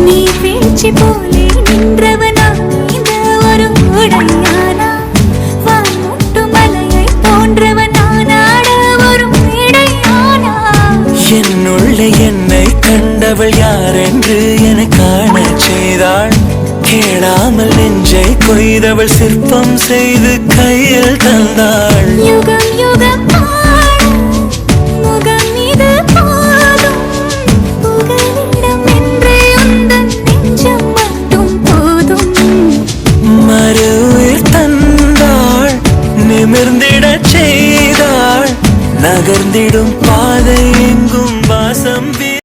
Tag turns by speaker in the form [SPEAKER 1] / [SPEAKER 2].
[SPEAKER 1] நீர்வீழ்ச்சி போலே நின்றவனா இந்த ஒரு உடையானா வான்முட்டு மலையை போன்றவனானாட ஒரு மேடையானா
[SPEAKER 2] என்னுள்ளே என்னை கண்டவள் யாரென்று என காண செய்தாள் கேளாமல் நெஞ்சை கொய்தவள் சிற்பம் செய்து கையில் தந்தாள்
[SPEAKER 1] யுகம் யுகம் முகம் இது போதும் புகலிடம் என்றே உந்தன் நெஞ்சம் மட்டும் போதும்
[SPEAKER 2] மறு உயிர் தந்தாள் நிமிர்ந்திடச் செய்தாள் நகர்ந்திடும் பாதை